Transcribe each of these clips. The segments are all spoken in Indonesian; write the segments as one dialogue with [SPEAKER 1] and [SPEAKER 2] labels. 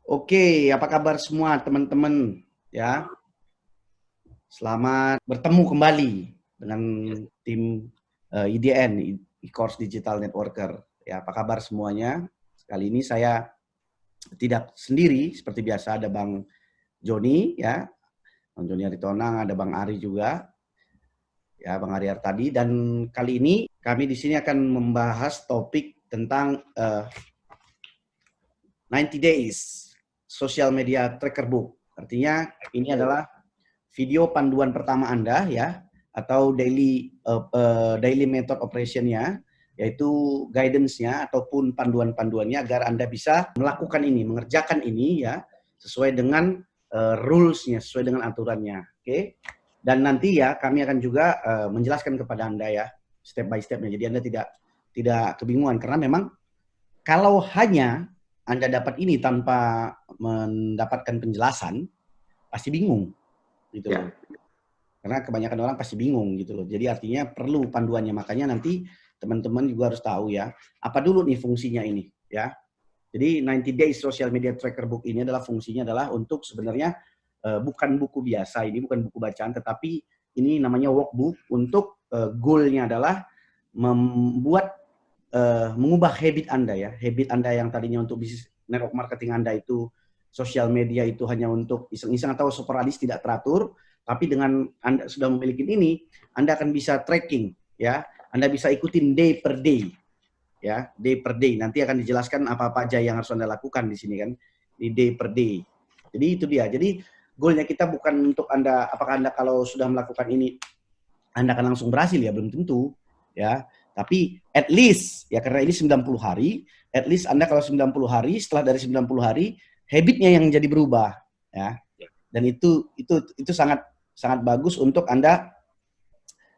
[SPEAKER 1] Oke, apa kabar semua teman-teman? Ya, selamat bertemu kembali dengan tim IDN, e-course Digital Networker. Ya, apa kabar semuanya? Kali ini saya tidak sendiri, seperti biasa ada Bang Joni, ya, Bang Joni Aritonang, ada Bang Ari juga, ya, Bang Ari tadi. Dan kali ini kami di sini akan membahas topik tentang 90 Days Social Media Tracker Book. Artinya ini adalah video panduan pertama Anda, ya, atau daily method operation-nya, yaitu guidance-nya ataupun panduan-panduannya agar Anda bisa melakukan ini, mengerjakan ini, ya, sesuai dengan rules-nya, sesuai dengan aturannya. Oke. Dan nanti ya kami akan juga menjelaskan kepada Anda, ya, step by step-nya. Jadi Anda tidak kebingungan, karena memang kalau hanya Anda dapat ini tanpa mendapatkan penjelasan, pasti bingung gitu loh. Karena kebanyakan orang pasti bingung gitu loh. Jadi artinya perlu panduannya. Makanya nanti teman-teman juga harus tahu, ya, apa dulu nih fungsinya ini, ya. Jadi 90 Days Social Media Tracker Book ini adalah fungsinya adalah untuk sebenarnya bukan buku biasa, ini bukan buku bacaan, tetapi ini namanya workbook untuk goal-nya adalah membuat mengubah habit Anda, ya. Habit Anda yang tadinya untuk bisnis network marketing Anda itu sosial media itu hanya untuk iseng-iseng atau sporadis tidak teratur, tapi dengan Anda sudah memiliki ini, Anda akan bisa tracking, ya. Anda bisa ikutin day per day, ya, day per day. Nanti akan dijelaskan apa-apa aja yang harus Anda lakukan di sini kan, di day per day. Jadi itu dia. Jadi goalnya kita bukan untuk Anda, apakah Anda kalau sudah melakukan ini Anda akan langsung berhasil, ya, belum tentu, ya. Tapi at least, ya, karena ini 90 hari, at least Anda kalau 90 hari, setelah dari 90 hari, habitnya yang jadi berubah, ya. Dan itu sangat sangat bagus untuk Anda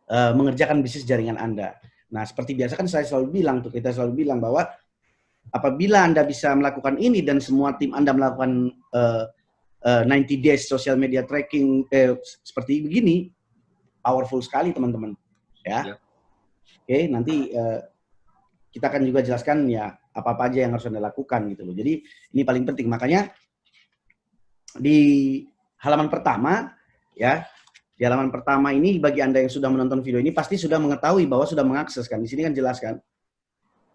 [SPEAKER 1] mengerjakan bisnis jaringan Anda. Nah, seperti biasa kan saya selalu bilang, kita selalu bilang bahwa apabila Anda bisa melakukan ini dan semua tim Anda melakukan 90 days social media tracking seperti begini, powerful sekali teman-teman, ya. Oke, nanti kita akan juga jelaskan, ya, apa-apa aja yang harus Anda lakukan gitu loh. Jadi ini paling penting. Makanya di halaman pertama, ya, di halaman pertama ini bagi Anda yang sudah menonton video ini pasti sudah mengetahui bahwa sudah mengakses kan. Di sini kan jelas kan.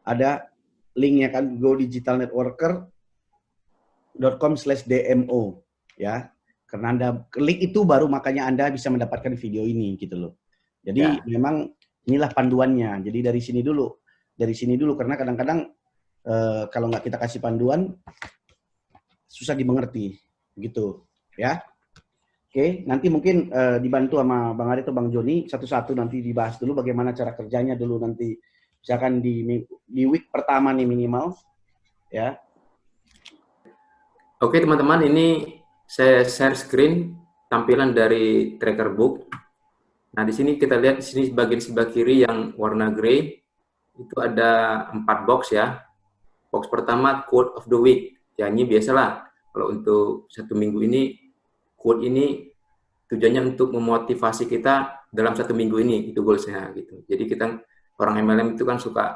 [SPEAKER 1] Ada linknya kan, godigitalnetworker.com/dmo, ya. Karena Anda klik itu baru makanya Anda bisa mendapatkan video ini gitu loh. Jadi memang inilah panduannya. Jadi dari sini dulu. Dari sini dulu karena kadang-kadang kalau nggak kita kasih panduan susah dimengerti gitu, ya. Oke, nanti mungkin dibantu sama Bang Ari atau Bang Joni satu-satu nanti dibahas dulu bagaimana cara kerjanya dulu nanti. Misalkan di week pertama nih minimal, ya.
[SPEAKER 2] Oke teman-teman, ini saya share screen tampilan dari tracker book. Nah di sini kita lihat di sini bagian sebelah kiri yang warna grey itu ada 4 box ya. Box pertama quote of the week. Ya ini biasalah kalau untuk satu minggu ini quote ini tujuannya untuk memotivasi kita dalam satu minggu ini, itu goalsnya gitu. Jadi kita orang MLM itu kan suka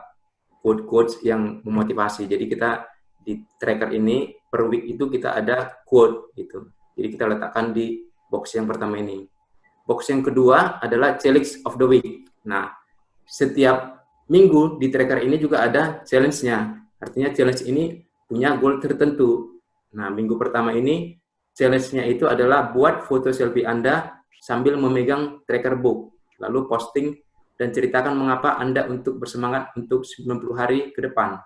[SPEAKER 2] quote-quotes yang memotivasi. Jadi kita di tracker ini per week itu kita ada quote gitu. Jadi kita letakkan di box yang pertama ini. Box yang kedua adalah challenge of the week. Nah, setiap minggu di tracker ini juga ada challenge-nya. Artinya challenge ini punya goal tertentu. Nah, minggu pertama ini challenge-nya itu adalah buat foto selfie Anda sambil memegang tracker book. Lalu posting dan ceritakan mengapa Anda untuk bersemangat untuk 90 hari ke depan.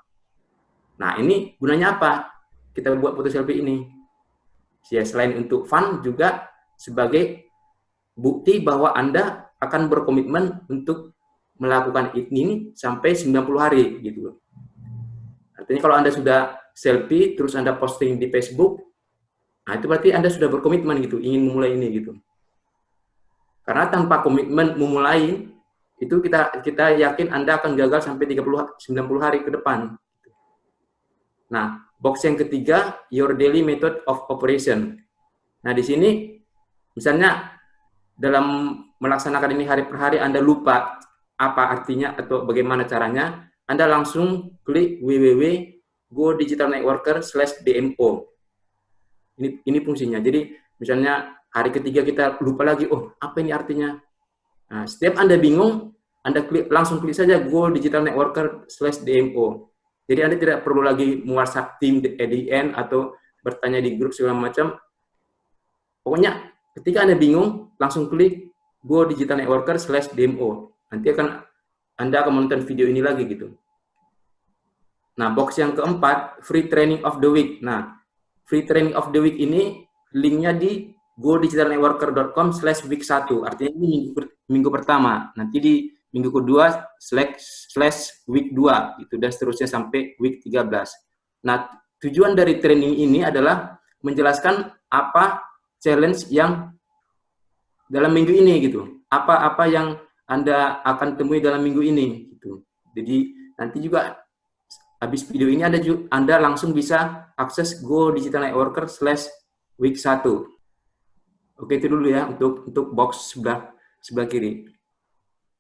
[SPEAKER 2] Nah, ini gunanya apa? Kita buat foto selfie ini. Ya, selain untuk fun, juga sebagai bukti bahwa Anda akan berkomitmen untuk melakukan ini sampai 90 hari gitu. Artinya kalau Anda sudah selfie terus Anda posting di Facebook, nah itu berarti Anda sudah berkomitmen gitu, ingin memulai ini gitu. Karena tanpa komitmen memulai itu kita yakin Anda akan gagal sampai 90 hari ke depan. Nah, box yang ketiga, your daily method of operation. Nah, di sini misalnya dalam melaksanakan ini hari per hari Anda lupa apa artinya atau bagaimana caranya, Anda langsung klik www.godigitalnetworker/dmo. Ini fungsinya. Jadi misalnya hari ketiga kita lupa lagi, oh apa ini artinya? Nah, setiap Anda bingung, Anda langsung klik saja Go Digital Networker/DMO. Jadi Anda tidak perlu lagi WhatsApp tim EDN atau bertanya di grup segala macam. Pokoknya ketika Anda bingung, langsung klik Go Digital Networker/DMO. Nanti Anda akan menonton video ini lagi gitu. Nah, box yang keempat, Free Training of the Week. Nah, Free Training of the Week ini linknya di godigitalnetworker.com/week 1. Artinya ini minggu pertama. Nanti di minggu kedua /week 2. Itu dan seterusnya sampai week 13. Nah, tujuan dari training ini adalah menjelaskan apa challenge yang dalam minggu ini gitu. Apa yang Anda akan temui dalam minggu ini gitu. Jadi nanti juga habis video ini Anda langsung bisa akses Go Digital Networker/week 1. Oke, itu dulu ya untuk box sebelah kiri.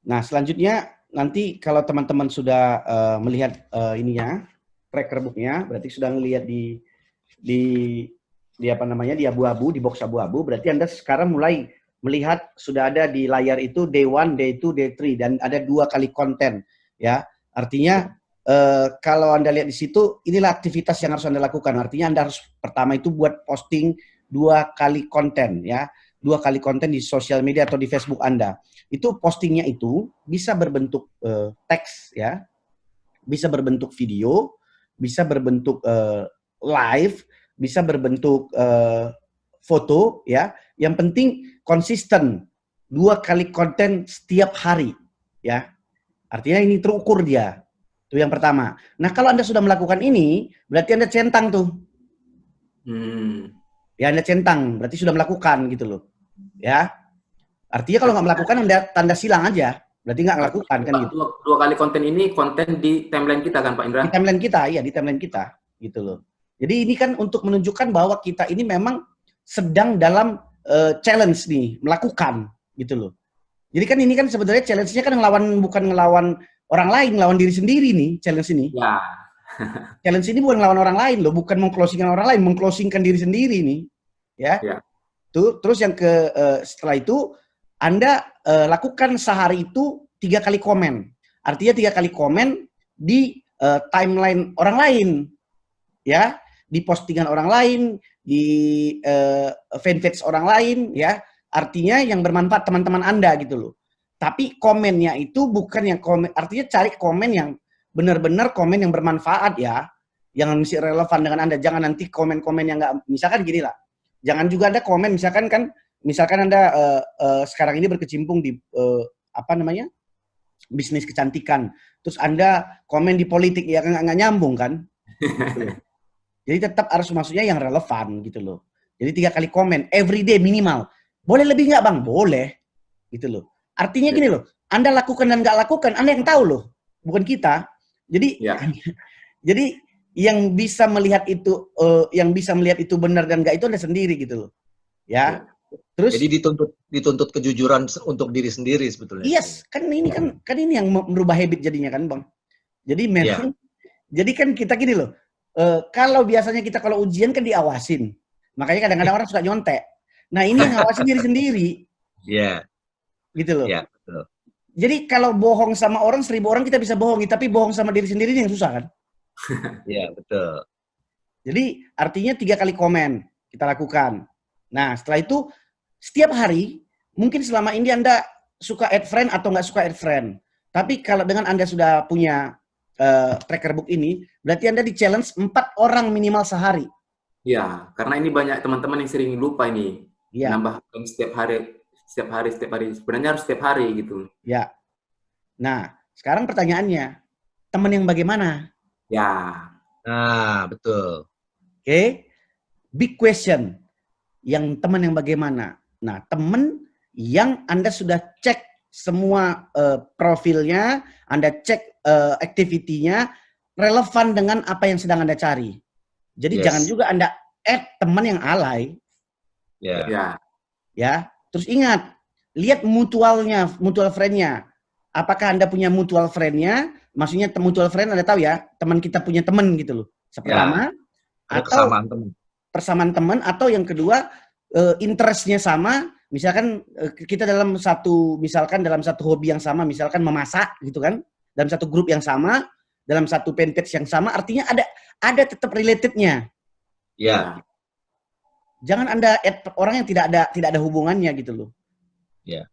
[SPEAKER 1] Nah, selanjutnya nanti kalau teman-teman sudah melihat ininya, tracker booknya, berarti sudah melihat di apa namanya, di abu-abu, di box abu-abu, berarti Anda sekarang mulai melihat sudah ada di layar itu day 1, day 2, day 3 dan ada 2 kali konten ya. Artinya kalau Anda lihat di situ, inilah aktivitas yang harus Anda lakukan. Artinya Anda harus pertama itu buat posting 2 kali konten ya. 2 kali konten di sosial media atau di Facebook Anda. Itu postingnya itu bisa berbentuk teks ya. Bisa berbentuk video, bisa berbentuk live, bisa berbentuk foto ya. Yang penting konsisten 2 kali konten setiap hari ya. Artinya ini terukur dia. Itu yang pertama. Nah, kalau Anda sudah melakukan ini, berarti Anda centang tuh. Ya, Anda centang, berarti sudah melakukan gitu loh. Ya. Artinya kalau nggak melakukan, Anda tanda silang aja. Berarti nggak melakukan kan gitu.
[SPEAKER 2] 2 kali konten ini konten di timeline kita kan Pak Indra?
[SPEAKER 1] Di timeline kita, iya di timeline kita. Gitu loh. Jadi ini kan untuk menunjukkan bahwa kita ini memang sedang dalam challenge nih, melakukan gitu loh. Jadi kan ini kan sebenarnya challenge-nya kan bukan ngelawan orang lain, lawan diri sendiri nih challenge ini.
[SPEAKER 2] Ya.
[SPEAKER 1] Challenge ini bukan ngelawan orang lain loh, bukan mengclosingkan orang lain, mengclosingkan diri sendiri nih. Ya. Terus yang setelah itu Anda lakukan sehari itu 3 kali komen. Artinya 3 kali komen di timeline orang lain. Ya, di postingan orang lain, di fanpage orang lain ya. Artinya yang bermanfaat teman-teman Anda gitu loh. Tapi komennya itu bukan yang komen, artinya cari komen yang benar-benar komen yang bermanfaat ya, yang masih relevan dengan Anda. Jangan nanti komen-komen yang nggak, misalkan gini lah, jangan juga Anda komen, misalkan Anda sekarang ini berkecimpung di apa namanya, bisnis kecantikan, terus Anda komen di politik, ya nggak nyambung kan. Jadi tetap harus maksudnya yang relevan gitu loh. Jadi 3 kali komen, everyday minimal. Boleh lebih nggak Bang? Boleh. Gitu loh. Artinya gini loh, Anda lakukan dan nggak lakukan, Anda yang tahu loh, bukan kita. Jadi, jadi yang bisa melihat itu, benar dan nggak itu Anda sendiri gitu loh, ya. Terus.
[SPEAKER 3] Jadi dituntut kejujuran untuk diri sendiri sebetulnya.
[SPEAKER 1] Yes, kan ini yang merubah habit jadinya kan Bang. Jadi memang, jadi kan kita gini loh, kalau biasanya kita kalau ujian kan diawasin, makanya kadang-kadang orang suka nyontek. Nah ini yang ngawasin diri sendiri.
[SPEAKER 3] Iya.
[SPEAKER 1] Gitu loh.
[SPEAKER 3] Iya, betul.
[SPEAKER 1] Jadi kalau bohong sama orang 1000 orang kita bisa bohongi, tapi bohong sama diri sendiri yang susah kan?
[SPEAKER 3] Iya, betul.
[SPEAKER 1] Jadi artinya 3 kali komen kita lakukan. Nah setelah itu setiap hari, mungkin selama ini Anda suka add friend atau nggak suka add friend. Tapi kalau dengan Anda sudah punya tracker book ini, berarti Anda di-challenge 4 orang minimal sehari.
[SPEAKER 2] Ya, karena ini banyak teman-teman yang sering lupa ini. Ya. Nambah setiap hari. Sebenarnya harus setiap hari gitu.
[SPEAKER 1] Ya. Nah, sekarang pertanyaannya, teman yang bagaimana?
[SPEAKER 2] Ya.
[SPEAKER 3] Nah, betul.
[SPEAKER 1] Oke. Big question. Yang teman yang bagaimana? Nah, teman yang Anda sudah cek semua profilnya, Anda cek activity-nya, relevan dengan apa yang sedang Anda cari. Jadi jangan juga Anda add teman yang alay. Ya. Terus ingat, lihat mutual friend-nya. Apakah Anda punya mutual friend-nya? Maksudnya mutual friend Anda tahu ya, teman kita punya teman gitu loh. Pertama, atau persamaan teman, atau yang kedua interestnya sama. Misalkan kita misalkan dalam satu hobi yang sama, misalkan memasak gitu kan, dalam satu grup yang sama, dalam satu fanpage yang sama, artinya ada tetap relatednya.
[SPEAKER 3] Ya.
[SPEAKER 1] Jangan Anda add orang yang tidak ada hubungannya gitu loh.
[SPEAKER 3] Ya.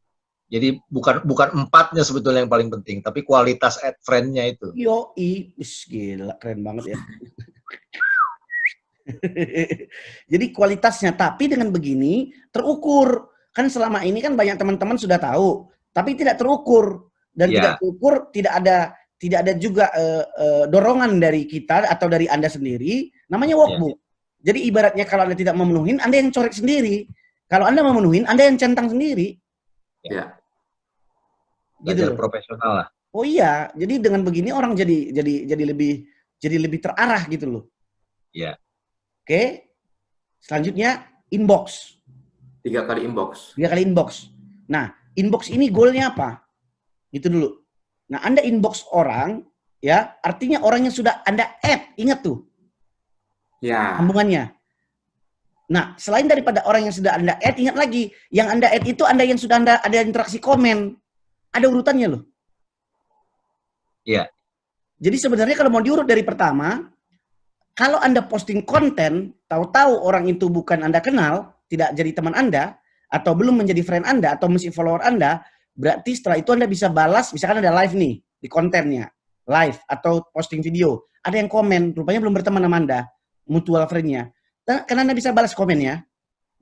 [SPEAKER 3] Jadi bukan empatnya sebetulnya yang paling penting, tapi kualitas add friend-nya itu.
[SPEAKER 1] Gila, keren banget ya. Jadi kualitasnya, tapi dengan begini terukur. Kan selama ini kan banyak teman-teman sudah tahu, tapi tidak terukur, dan tidak terukur, tidak ada juga dorongan dari kita atau dari Anda sendiri, namanya workbook. Jadi ibaratnya kalau Anda tidak memenuhin, Anda yang coret sendiri. Kalau Anda memenuhin, Anda yang centang sendiri.
[SPEAKER 2] Ya.
[SPEAKER 3] Belajar
[SPEAKER 1] Gitu loh.
[SPEAKER 3] profesional lah.
[SPEAKER 1] Oh iya, jadi dengan begini orang jadi lebih terarah gitu loh.
[SPEAKER 3] Iya.
[SPEAKER 1] Oke. Selanjutnya inbox.
[SPEAKER 2] 3 kali inbox.
[SPEAKER 1] 3 kali inbox. Nah, inbox ini goalnya apa? Itu dulu. Nah, Anda inbox orang, ya, artinya orang yang sudah Anda add, ingat tuh.
[SPEAKER 2] Ya.
[SPEAKER 1] Sambungannya. Nah, selain daripada orang yang sudah Anda add, ingat lagi, yang Anda add itu Anda yang sudah ada interaksi komen. Ada urutannya loh.
[SPEAKER 3] Iya.
[SPEAKER 1] Jadi sebenarnya kalau mau diurut dari pertama, kalau Anda posting konten, tahu-tahu orang itu bukan Anda kenal, tidak jadi teman Anda, atau belum menjadi friend Anda, atau masih follower Anda, berarti setelah itu Anda bisa balas, misalkan ada live nih, di kontennya, live, atau posting video, ada yang komen, rupanya belum berteman sama Anda, mutual friend-nya. Karena Anda bisa balas komennya,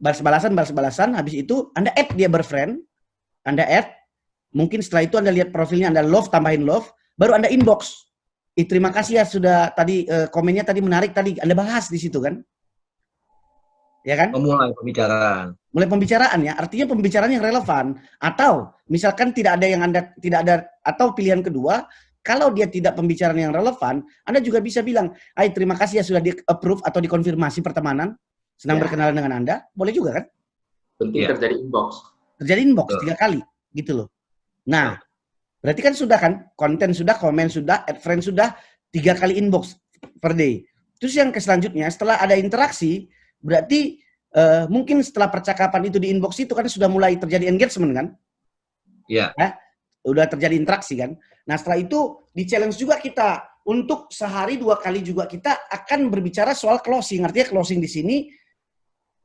[SPEAKER 1] balas-balasan, habis itu Anda add dia berfriend, Anda add, mungkin setelah itu Anda lihat profilnya, Anda love, tambahin love, baru Anda inbox. Terima kasih ya sudah tadi komennya tadi menarik, tadi Anda bahas di situ kan? Ya kan?
[SPEAKER 3] Memulai pembicaraan.
[SPEAKER 1] Mulai pembicaraan ya, artinya pembicaraan yang relevan. Atau misalkan tidak ada atau pilihan kedua, kalau dia tidak pembicaraan yang relevan, Anda juga bisa bilang, "Hai, terima kasih ya sudah di-approve atau dikonfirmasi pertemanan. Senang berkenalan dengan Anda." Boleh juga kan?
[SPEAKER 2] Penting terjadi inbox.
[SPEAKER 1] Terjadi inbox 3 kali, gitu loh. Nah, berarti kan sudah kan, konten sudah, komen sudah, add friend sudah, 3 kali inbox per day. Terus yang selanjutnya, setelah ada interaksi, berarti mungkin setelah percakapan itu di inbox itu kan sudah mulai terjadi engagement kan?
[SPEAKER 3] Iya.
[SPEAKER 1] Udah terjadi interaksi kan? Nah setelah itu di-challenge juga kita untuk sehari 2 kali juga kita akan berbicara soal closing. Artinya closing di sini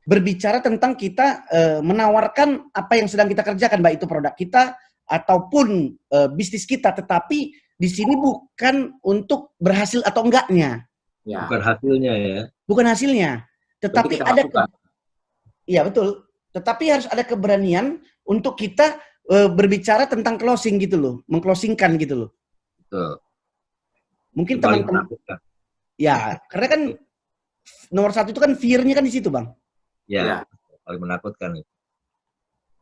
[SPEAKER 1] berbicara tentang kita menawarkan apa yang sedang kita kerjakan, baik itu produk kita ataupun bisnis kita, tetapi di sini bukan untuk berhasil atau enggaknya.
[SPEAKER 2] Ya.
[SPEAKER 3] Bukan hasilnya ya.
[SPEAKER 1] Bukan hasilnya, tetapi ada iya betul. Tetapi harus ada keberanian untuk kita berbicara tentang closing gitu loh, mengclosingkan gitu loh.
[SPEAKER 3] Betul.
[SPEAKER 1] Mungkin teman-teman ya, karena kan nomor 1 itu kan fear-nya kan di situ, Bang.
[SPEAKER 3] Ya. Paling menakutkan itu.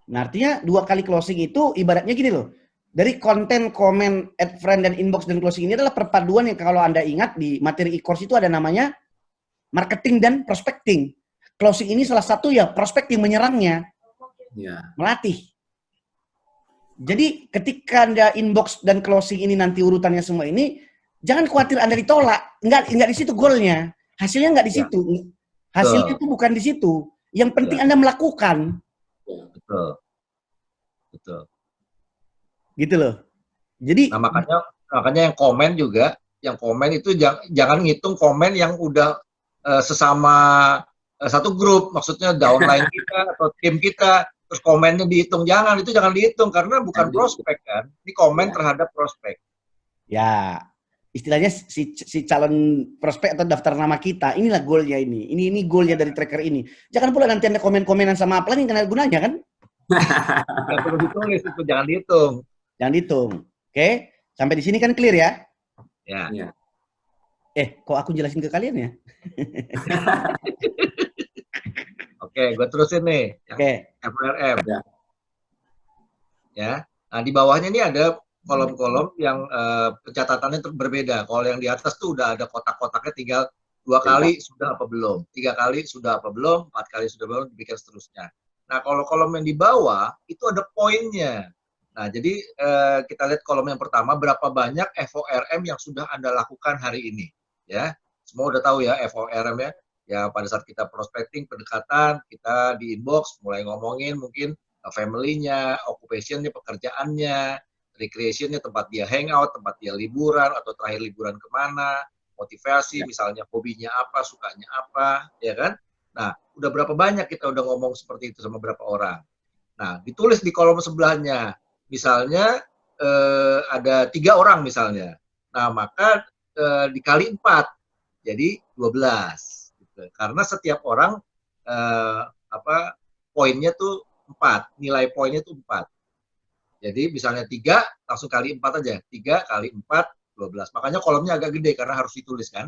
[SPEAKER 1] Nah, artinya 2 kali closing itu ibaratnya gini loh. Dari konten, komen, add friend, dan inbox dan closing ini adalah perpaduan yang kalau Anda ingat di materi e-course itu ada namanya marketing dan prospecting. Closing ini salah satu ya prospecting, menyerangnya.
[SPEAKER 2] Ya.
[SPEAKER 1] Melatih. Jadi ketika Anda inbox dan closing ini nanti urutannya semua ini, jangan khawatir Anda ditolak. Enggak di situ goalnya. Hasilnya enggak di situ. Hasilnya itu bukan di situ. Yang penting Anda melakukan.
[SPEAKER 3] Betul. Betul.
[SPEAKER 1] Gitu loh. Jadi
[SPEAKER 3] nah, makanya yang komen juga, yang komen itu jangan ngitung komen yang udah sesama satu grup, maksudnya downline kita atau tim kita, terus komennya dihitung, itu jangan dihitung karena bukan prospek kan. Ini komen terhadap prospek.
[SPEAKER 1] Ya, istilahnya si calon prospek atau daftar nama kita, inilah goalnya ini. Ini goalnya dari tracker ini. Jangan pula nanti Anda komen-komenan sama apa yang kena gunanya kan?
[SPEAKER 3] Nggak perlu ditulis itu, jangan dihitung.
[SPEAKER 1] Jangan dihitung. Oke, sampai di sini kan clear ya?
[SPEAKER 2] Ya.
[SPEAKER 1] Kok aku jelasin ke kalian ya?
[SPEAKER 3] Oke, gue terusin nih.
[SPEAKER 1] Oke.
[SPEAKER 3] FORM. Ya. Nah, di bawahnya ini ada kolom-kolom yang pencatatannya berbeda. Kalau yang di atas tuh udah ada kotak-kotaknya, tinggal 2 kali sudah apa belum, 3 kali sudah apa belum, 4 kali sudah belum, demikian seterusnya. Nah, kalau kolom yang di bawah itu ada poinnya. Nah, jadi kita lihat kolom yang pertama, berapa banyak FORM yang sudah Anda lakukan hari ini. Ya, semua udah tahu ya FORM ya. Ya pada saat kita prospecting, pendekatan, kita di inbox mulai ngomongin mungkin family-nya, occupation-nya, pekerjaannya, recreation-nya, tempat dia hangout, tempat dia liburan, atau terakhir liburan kemana, motivasi, misalnya hobinya apa, sukanya apa, ya kan? Nah, udah berapa banyak kita udah ngomong seperti itu sama berapa orang. Nah, ditulis di kolom sebelahnya. Misalnya ada 3 orang misalnya. Nah, maka dikali 4, jadi 12. Gitu. Karena setiap orang poinnya tuh 4, nilai poinnya tuh 4. Jadi misalnya 3, langsung kali 4 aja. 3 kali 4, 12. Makanya kolomnya agak gede karena harus ditulis kan.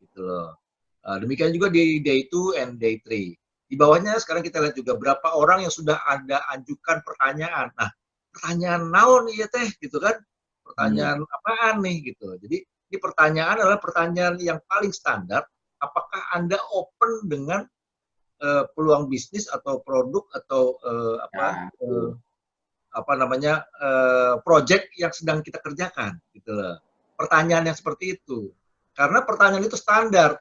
[SPEAKER 3] Gitu loh. Demikian juga di day 2 and day 3. Di bawahnya sekarang kita lihat juga berapa orang yang sudah Anda ajukan pertanyaan. Nah, pertanyaan naon iya teh gitu kan? Pertanyaan apaan nih gitu. Jadi ini pertanyaan adalah pertanyaan yang paling standar. Apakah Anda open dengan peluang bisnis atau produk atau project yang sedang kita kerjakan gitu loh. Pertanyaan yang seperti itu. Karena pertanyaan itu standar.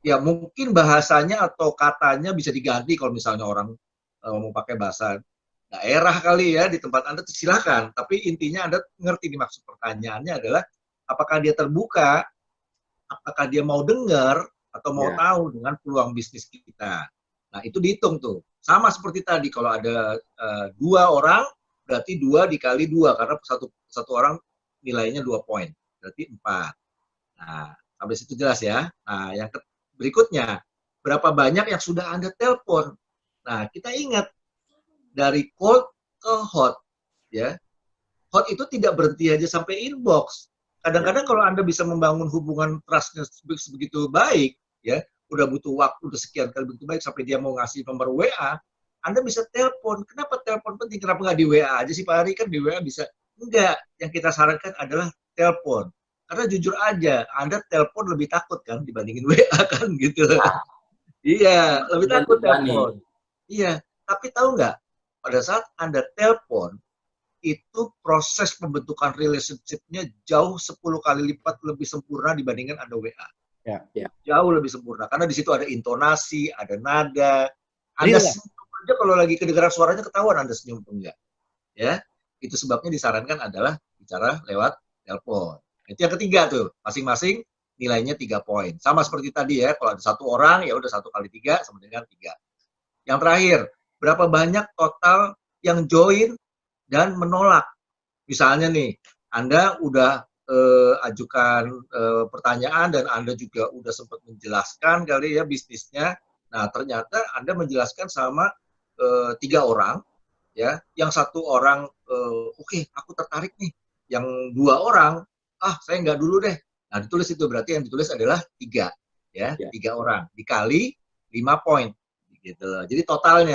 [SPEAKER 3] Ya mungkin bahasanya atau katanya bisa diganti kalau misalnya orang mau pakai bahasa daerah kali ya di tempat Anda silakan. Tapi intinya Anda ngerti nih maksud pertanyaannya adalah apakah dia terbuka, apakah dia mau dengar atau mau tahu dengan peluang bisnis kita. Nah itu dihitung tuh. Sama seperti tadi kalau ada 2 orang berarti 2 dikali 2 karena satu orang nilainya 2 poin. Berarti 4. Nah sampai situ jelas ya. Nah yang berikutnya, berapa banyak yang sudah Anda telepon? Nah, kita ingat dari cold ke hot, ya. Hot itu tidak berhenti aja sampai inbox. Kadang-kadang kalau Anda bisa membangun hubungan trust-nya sebegitu baik, ya, udah butuh waktu, udah sekian kali begitu baik sampai dia mau ngasih nomor WA, Anda bisa telepon. Kenapa telepon penting? Kenapa nggak di WA aja sih Pak Ari? Kan di WA bisa. Enggak, yang kita sarankan adalah telepon. Karena jujur aja, Anda telepon lebih takut kan dibandingin WA kan gitu. Iya, lebih takut telepon. Iya, tapi tahu nggak? Pada saat Anda telepon, itu proses pembentukan relationship-nya jauh 10 kali lipat lebih sempurna dibandingkan Anda WA.
[SPEAKER 1] Ya.
[SPEAKER 3] Jauh lebih sempurna. Karena di situ ada intonasi, ada nada. Anda senyum aja kalau lagi kedengaran suaranya ketahuan Anda senyum atau enggak. Ya, itu sebabnya disarankan adalah bicara lewat telepon. Itu yang ketiga tuh, masing-masing nilainya 3 poin. Sama seperti tadi ya, kalau ada 1 orang ya udah 1 kali 3 sama dengan 3. Yang terakhir, berapa banyak total yang join dan menolak. Misalnya nih, Anda udah ajukan pertanyaan dan Anda juga udah sempat menjelaskan kali ya bisnisnya. Nah, ternyata Anda menjelaskan sama 3 orang, ya, yang 1 orang oke, aku tertarik nih. Yang 2 orang, saya nggak dulu deh. Nah, ditulis itu berarti yang ditulis adalah 3, ya, 3 orang dikali 5 poin, gitu. Jadi total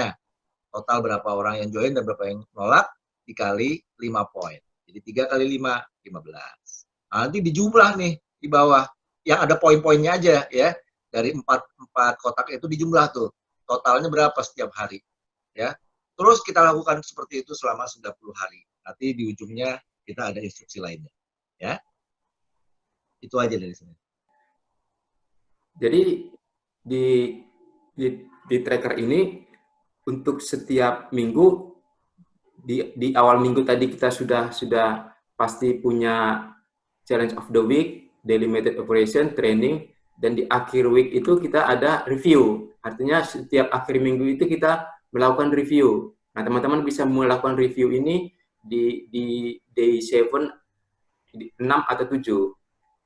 [SPEAKER 3] berapa orang yang join dan berapa yang nolak dikali 5 poin. Jadi 3 kali 5, 15. Nah, nanti dijumlah nih di bawah, yang ada poin-poinnya aja ya. Dari 4 kotak itu dijumlah tuh. Totalnya berapa setiap hari, ya. Terus kita lakukan seperti itu selama 90 hari. Nanti di ujungnya kita ada instruksi lainnya, ya. Itu aja dari sini.
[SPEAKER 2] Jadi di tracker ini untuk setiap minggu di awal minggu tadi kita sudah pasti punya challenge of the week, daily method operation, training, dan di akhir week itu kita ada review. Artinya setiap akhir minggu itu kita melakukan review. Nah, teman-teman bisa melakukan review ini di day 7, 6 atau 7.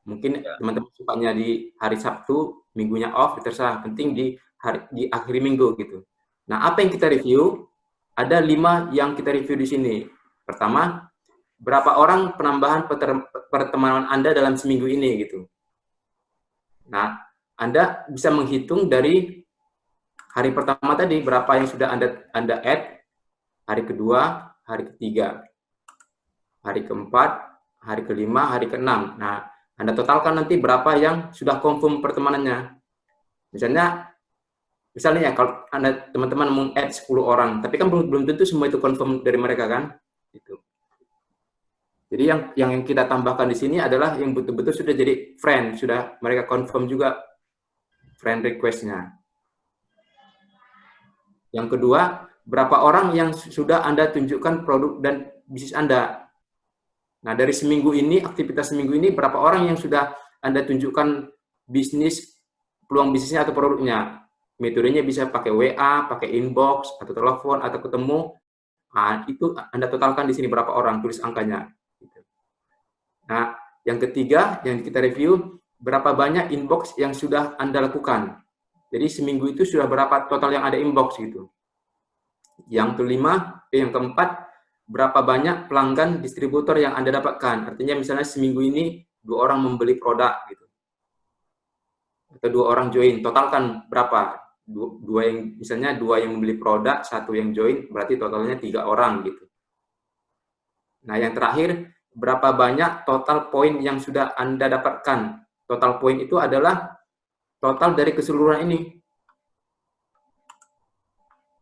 [SPEAKER 2] Mungkin teman-teman sukanya di hari Sabtu, minggunya off, terserah. Penting di akhir minggu gitu. Nah, apa yang kita review? Ada 5 yang kita review di sini. Pertama, berapa orang penambahan pertemanan Anda dalam seminggu ini gitu. Nah, Anda bisa menghitung dari hari pertama tadi berapa yang sudah Anda add, hari kedua, hari ketiga, hari keempat, hari kelima, hari keenam. Nah, Anda totalkan nanti berapa yang sudah confirm pertemanannya. Misalnya ya kalau Anda teman-teman mau add 10 orang, tapi kan belum tentu semua itu confirm dari mereka kan. Gitu. Jadi yang kita tambahkan di sini adalah yang betul-betul sudah jadi friend, sudah mereka confirm juga friend request-nya. Yang kedua, berapa orang yang sudah Anda tunjukkan produk dan bisnis Anda. Nah, dari seminggu ini, aktivitas seminggu ini, berapa orang yang sudah Anda tunjukkan bisnis, peluang bisnisnya atau produknya. Metodenya bisa pakai WA, pakai inbox, atau telepon, atau ketemu. Nah, itu Anda totalkan di sini berapa orang, tulis angkanya. Nah, yang ketiga, yang kita review, berapa banyak inbox yang sudah Anda lakukan. Jadi seminggu itu sudah berapa total yang ada inbox gitu. Yang kelima, yang keempat, berapa banyak pelanggan distributor yang Anda dapatkan. Artinya misalnya seminggu ini 2 orang membeli produk gitu. Atau 2 orang join, totalkan berapa? Misalnya 2 yang membeli produk, 1 yang join, berarti totalnya 3 orang gitu. Nah, yang terakhir, berapa banyak total poin yang sudah Anda dapatkan. Total poin itu adalah total dari keseluruhan ini.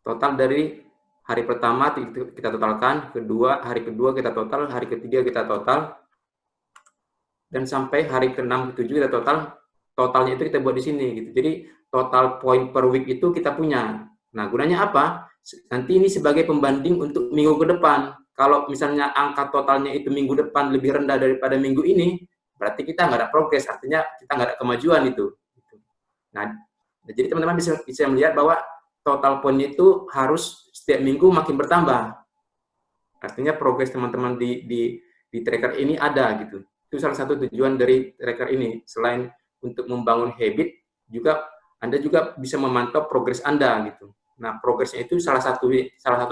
[SPEAKER 2] Total dari hari pertama kita totalkan, hari kedua kita total, hari ketiga kita total, dan sampai hari ke-6, ke-7 kita total. Totalnya itu kita buat di sini gitu. Jadi total poin per week itu kita punya. Nah, gunanya apa? Nanti ini sebagai pembanding untuk minggu ke depan. Kalau misalnya angka totalnya itu minggu depan lebih rendah daripada minggu ini, berarti kita nggak ada progres, artinya kita nggak ada kemajuan itu. Nah, jadi teman-teman bisa melihat bahwa total poin itu harus setiap minggu makin bertambah. Artinya progres teman-teman di tracker ini ada gitu. Itu salah satu tujuan dari tracker ini. Selain untuk membangun habit, juga Anda juga bisa memantau progres Anda gitu. Nah, progresnya itu salah satu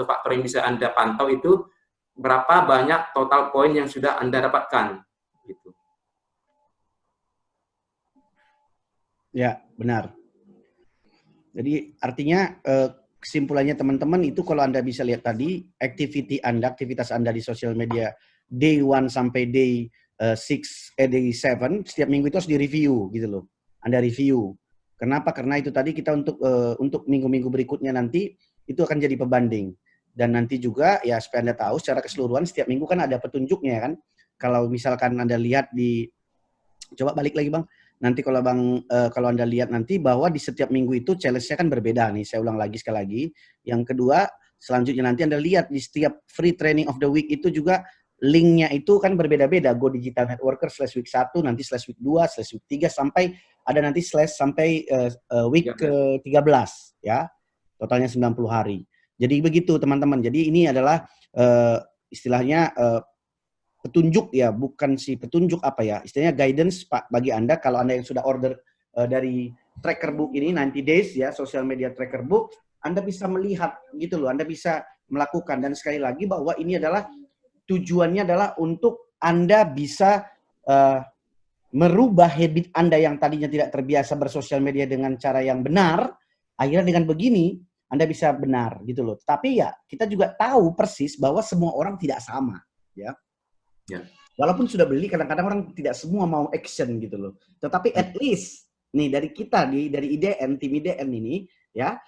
[SPEAKER 2] faktor yang bisa Anda pantau itu berapa banyak total poin yang sudah Anda dapatkan gitu.
[SPEAKER 1] Ya, benar. Jadi artinya kesimpulannya teman-teman itu kalau Anda bisa lihat tadi, aktivitas Anda di sosial media day 1 sampai day 7, setiap minggu itu harus di-review gitu loh. Anda review. Kenapa? Karena itu tadi kita untuk minggu-minggu berikutnya nanti itu akan jadi pembanding. Dan nanti juga ya supaya Anda tahu secara keseluruhan setiap minggu kan ada petunjuknya kan. Kalau misalkan Anda lihat coba balik lagi Bang. Nanti kalau Anda lihat nanti bahwa di setiap minggu itu challenge-nya kan berbeda nih. Saya ulang lagi sekali lagi. Yang kedua, selanjutnya nanti Anda lihat di setiap free training of the week itu juga link-nya itu kan berbeda-beda. Go Digital Networker /week 1, nanti /week 2, /week 3, sampai ada nanti sampai week ke-13 ya. Totalnya 90 hari. Jadi begitu teman-teman. Jadi ini adalah istilahnya petunjuk ya, bukan si petunjuk apa ya, istilahnya guidance Pak bagi Anda kalau Anda yang sudah order dari tracker book ini 90 days ya, social media tracker book, Anda bisa melihat gitu loh, Anda bisa melakukan. Dan sekali lagi bahwa ini adalah tujuannya adalah untuk Anda bisa merubah habit Anda yang tadinya tidak terbiasa bersosial media dengan cara yang benar, akhirnya dengan begini Anda bisa benar gitu loh. Tapi ya kita juga tahu persis bahwa semua orang tidak sama ya. Ya. Walaupun sudah beli, kadang-kadang orang tidak semua mau action gitu loh. Tetapi at least nih dari kita dari IDN, tim IDN ini ya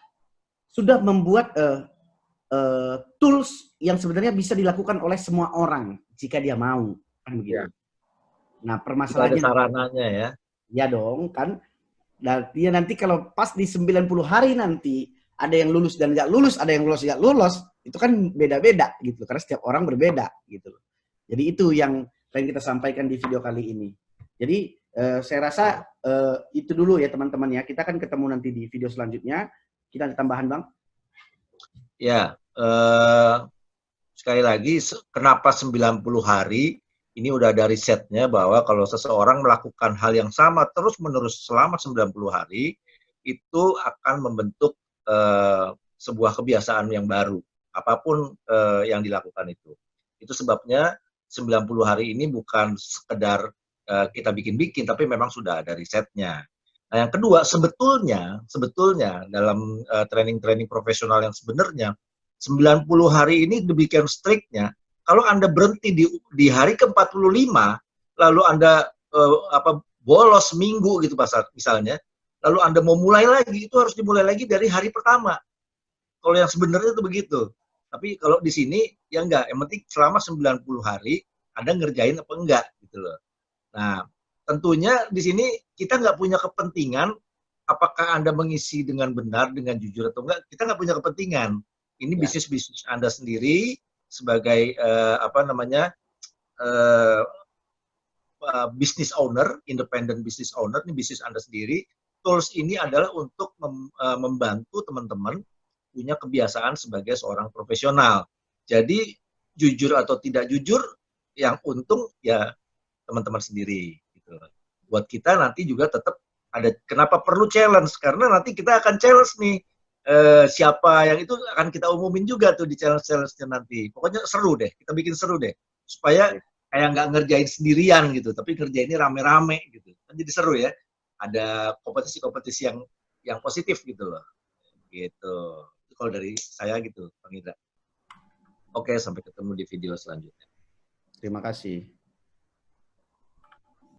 [SPEAKER 1] sudah membuat tools yang sebenarnya bisa dilakukan oleh semua orang jika dia mau kan begitu. Ya. Nah permasalahannya
[SPEAKER 3] ada sarananya ya.
[SPEAKER 1] Ya dong kan. Dan dia nanti kalau pas di 90 hari nanti ada yang lulus dan nggak lulus, ada yang lulus nggak lulus, itu kan beda-beda gitu karena setiap orang berbeda gitu loh. Jadi itu yang kita sampaikan di video kali ini. Jadi saya rasa itu dulu ya teman-teman ya. Kita akan ketemu nanti di video selanjutnya. Kita ada tambahan Bang?
[SPEAKER 3] Ya, sekali lagi kenapa 90 hari? Ini udah ada risetnya bahwa kalau seseorang melakukan hal yang sama terus-menerus selama 90 hari, itu akan membentuk sebuah kebiasaan yang baru. Apapun yang dilakukan itu. Itu sebabnya 90 hari ini bukan sekedar kita bikin-bikin, tapi memang sudah ada risetnya. Nah, yang kedua, sebetulnya dalam training-training profesional yang sebenarnya, 90 hari ini demikian striknya, kalau Anda berhenti di hari ke-45, lalu Anda bolos minggu gitu misalnya, lalu Anda mau mulai lagi, itu harus dimulai lagi dari hari pertama. Kalau yang sebenarnya itu begitu. Tapi kalau di sini ya enggak, yang penting selama 90 hari Anda ngerjain apa enggak gitu loh. Nah, tentunya di sini kita nggak punya kepentingan apakah Anda mengisi dengan benar, dengan jujur atau enggak, kita nggak punya kepentingan. Ini bisnis Anda sendiri sebagai business owner, independent business owner, ini bisnis Anda sendiri. Tools ini adalah untuk membantu teman-teman punya kebiasaan sebagai seorang profesional. Jadi jujur atau tidak jujur, yang untung ya teman-teman sendiri. Gitu. Buat kita nanti juga tetap ada, kenapa perlu challenge? Karena nanti kita akan challenge nih, siapa yang itu akan kita umumin juga tuh di challenge-nya nanti. Pokoknya seru deh, kita bikin seru deh. Supaya kayak nggak ngerjain sendirian gitu, tapi ngerjainnya rame-rame gitu. Kan jadi seru ya. Ada kompetisi-kompetisi yang positif gitu loh. Gitu. Itu kalau dari saya gitu, Bang Indra. Oke, sampai ketemu di video selanjutnya.
[SPEAKER 1] Terima kasih.